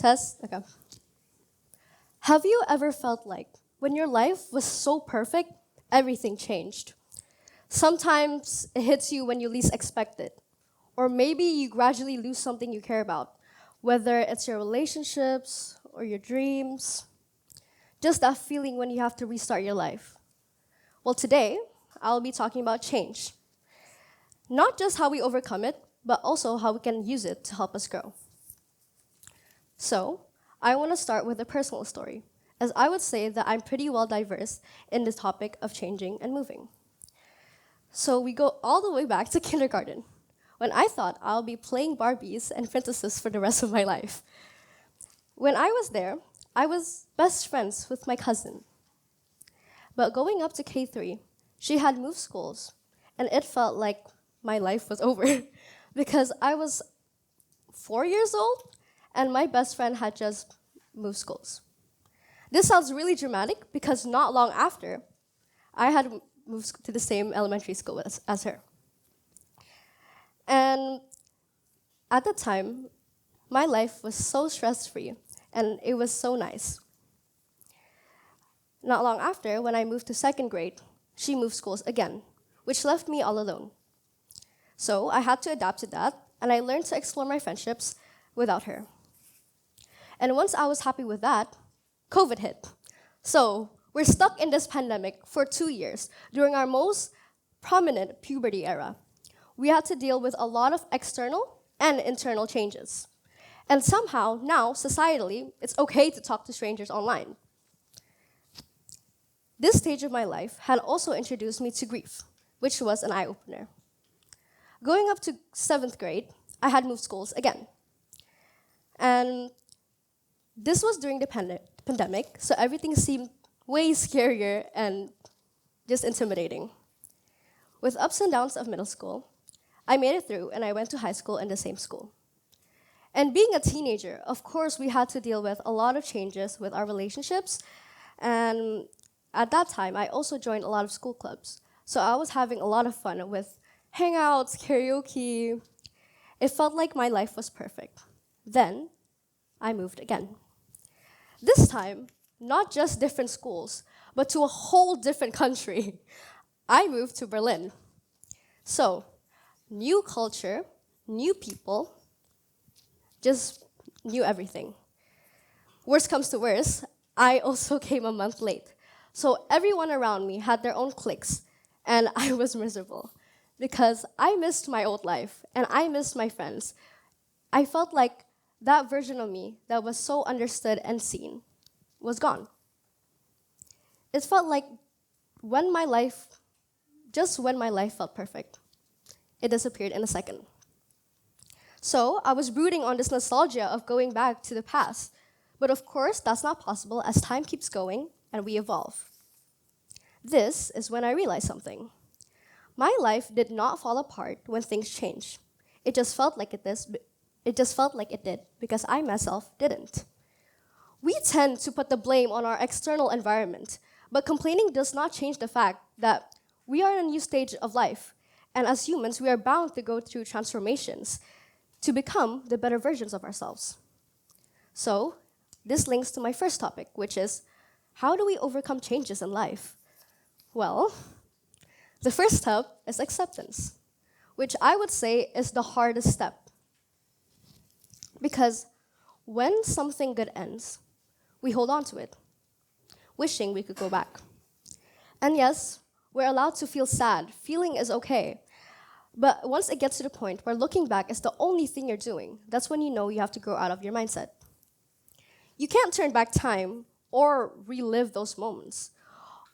Test? Okay. Have you ever felt like when your life was so perfect, everything changed? Sometimes it hits you when you least expect it. Or maybe you gradually lose something you care about, whether it's your relationships or your dreams. Just that feeling when you have to restart your life. Well, today, I'll be talking about change. Not just how we overcome it, but also how we can use it to help us grow. So, I want to start with a personal story, as I would say that I'm pretty well diverse in the topic of changing and moving. So we go all the way back to kindergarten, when I thought I'll be playing Barbies and princesses for the rest of my life. When I was there, I was best friends with my cousin. But going up to K3, she had moved schools, and it felt like my life was over because I was 4 years old and my best friend had just moved schools. This sounds really dramatic because not long after, I had moved to the same elementary school as her. And at the time, my life was so stress-free and it was so nice. Not long after, when I moved to second grade, she moved schools again, which left me all alone. So I had to adapt to that, and I learned to explore my friendships without her. And once I was happy with that, COVID hit. So we're stuck in this pandemic for 2 years during our most prominent puberty era. We had to deal with a lot of external and internal changes. And somehow, now, societally, it's okay to talk to strangers online. This stage of my life had also introduced me to grief, which was an eye-opener. Going up to 7th grade, I had moved schools again. And this was during the pandemic, so everything seemed way scarier and just intimidating. With ups and downs of middle school, I made it through and I went to high school in the same school. And being a teenager, of course, we had to deal with a lot of changes with our relationships. And at that time, I also joined a lot of school clubs. So I was having a lot of fun with hangouts, karaoke. It felt like my life was perfect. Then, I moved again. This time, not just different schools, but to a whole different country. I moved to Berlin. So, new culture, new people, just new everything. Worst comes to worst, I also came a month late. So everyone around me had their own cliques, and I was miserable because I missed my old life and I missed my friends. I felt like that version of me that was so understood and seen was gone. It felt like when my life felt perfect, it disappeared in a second. So I was brooding on this nostalgia of going back to the past. But of course, that's not possible as time keeps going and we evolve. This is when I realized something. My life did not fall apart when things changed. It just felt like it did because I myself didn't. We tend to put the blame on our external environment, but complaining does not change the fact that we are in a new stage of life, and as humans, we are bound to go through transformations to become the better versions of ourselves. So, this links to my first topic, which is, how do we overcome changes in life? Well, the first step is acceptance, which I would say is the hardest step. Because when something good ends, we hold on to it, wishing we could go back. And yes, we're allowed to feel sad. Feeling is okay. But once it gets to the point where looking back is the only thing you're doing, that's when you know you have to grow out of your mindset. You can't turn back time or relive those moments.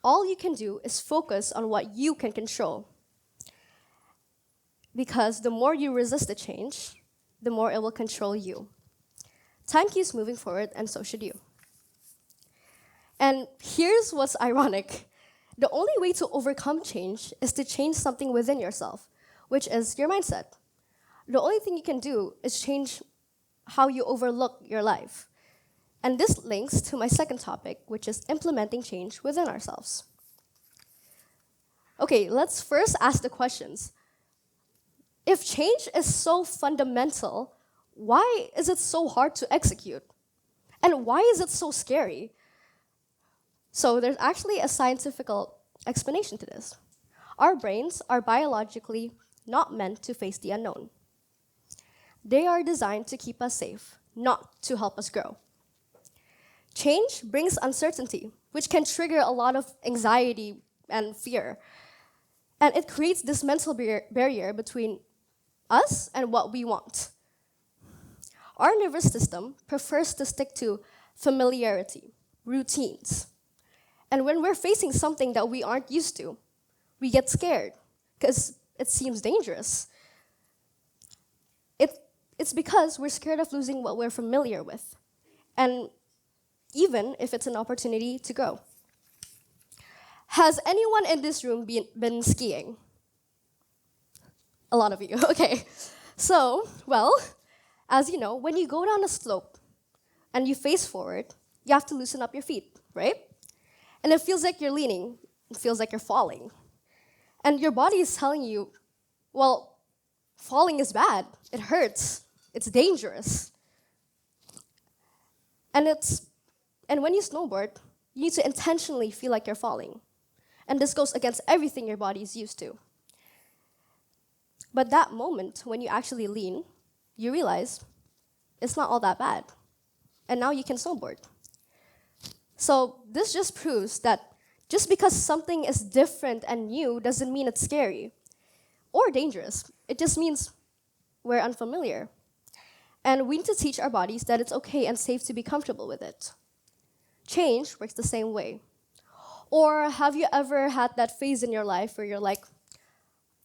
All you can do is focus on what you can control. Because the more you resist the change, the more it will control you. Time keeps moving forward, and so should you. And here's what's ironic. The only way to overcome change is to change something within yourself, which is your mindset. The only thing you can do is change how you overlook your life. And this links to my second topic, which is implementing change within ourselves. Okay, let's first ask the questions. If change is so fundamental, why is it so hard to execute? And why is it so scary? So there's actually a scientific explanation to this. Our brains are biologically not meant to face the unknown. They are designed to keep us safe, not to help us grow. Change brings uncertainty, which can trigger a lot of anxiety and fear. And it creates this mental barrier between us and what we want. Our nervous system prefers to stick to familiarity, routines. And when we're facing something that we aren't used to, we get scared because it seems dangerous. It's because we're scared of losing what we're familiar with, and even if it's an opportunity to grow. Has anyone in this room been skiing? A lot of you, okay. So, well, as you know, when you go down a slope and you face forward, you have to loosen up your feet, right? And it feels like you're leaning, it feels like you're falling. And your body is telling you, well, falling is bad, it hurts, it's dangerous. And when you snowboard, you need to intentionally feel like you're falling. And this goes against everything your body is used to. But that moment, when you actually lean, you realize it's not all that bad. And now you can snowboard. So this just proves that just because something is different and new doesn't mean it's scary or dangerous. It just means we're unfamiliar. And we need to teach our bodies that it's okay and safe to be comfortable with it. Change works the same way. Or have you ever had that phase in your life where you're like,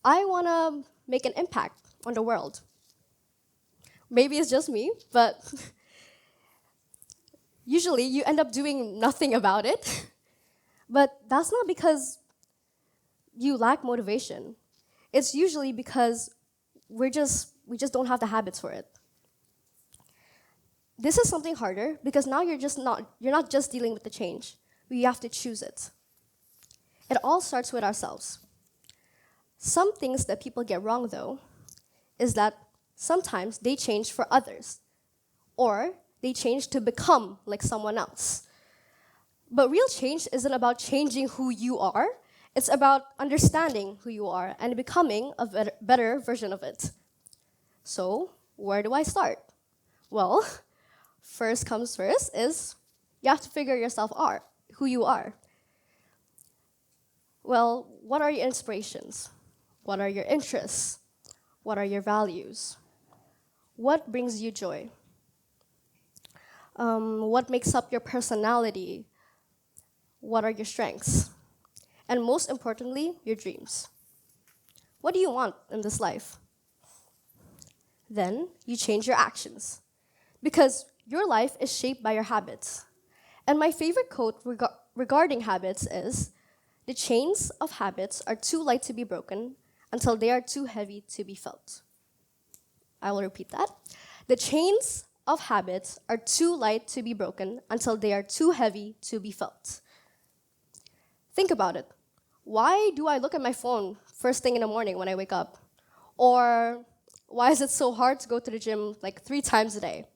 I want to make an impact on the world? Maybe it's just me, but usually you end up doing nothing about it. But that's not because you lack motivation. It's usually because we just don't have the habits for it. This is something harder because now you're not just dealing with the change. We have to choose it. It all starts with ourselves. Some things that people get wrong, though, is that sometimes they change for others, or they change to become like someone else. But real change isn't about changing who you are. It's about understanding who you are and becoming a better version of it. So, where do I start? Well, first comes first is you have to figure yourself out, who you are. Well, what are your inspirations? What are your interests? What are your values? What brings you joy? What makes up your personality? What are your strengths? And most importantly, your dreams. What do you want in this life? Then you change your actions, because your life is shaped by your habits. And my favorite quote regarding habits is, the chains of habits are too light to be broken until they are too heavy to be felt. I will repeat that. The chains of habits are too light to be broken until they are too heavy to be felt. Think about it. Why do I look at my phone first thing in the morning when I wake up? Or why is it so hard to go to the gym like 3 times a day?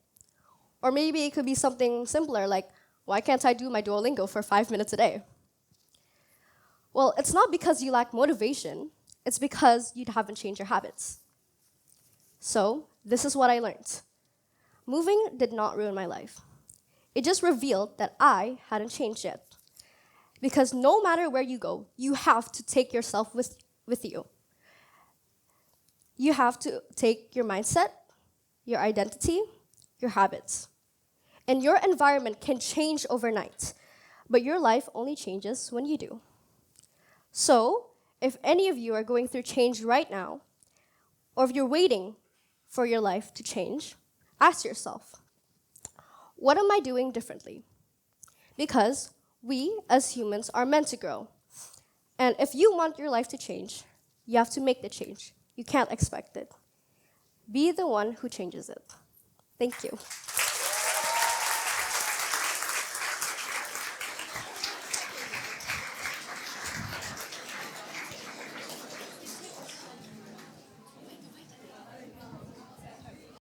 Or maybe it could be something simpler like, why can't I do my Duolingo for 5 minutes a day? Well, it's not because you lack motivation, it's because you haven't changed your habits. So, this is what I learned. Moving did not ruin my life. It just revealed that I hadn't changed yet. Because no matter where you go, you have to take yourself with you. You have to take your mindset, your identity, your habits. And your environment can change overnight, but your life only changes when you do. So, if any of you are going through change right now, or if you're waiting for your life to change, ask yourself, what am I doing differently? Because we, as humans, are meant to grow. And if you want your life to change, you have to make the change. You can't expect it. Be the one who changes it. Thank you.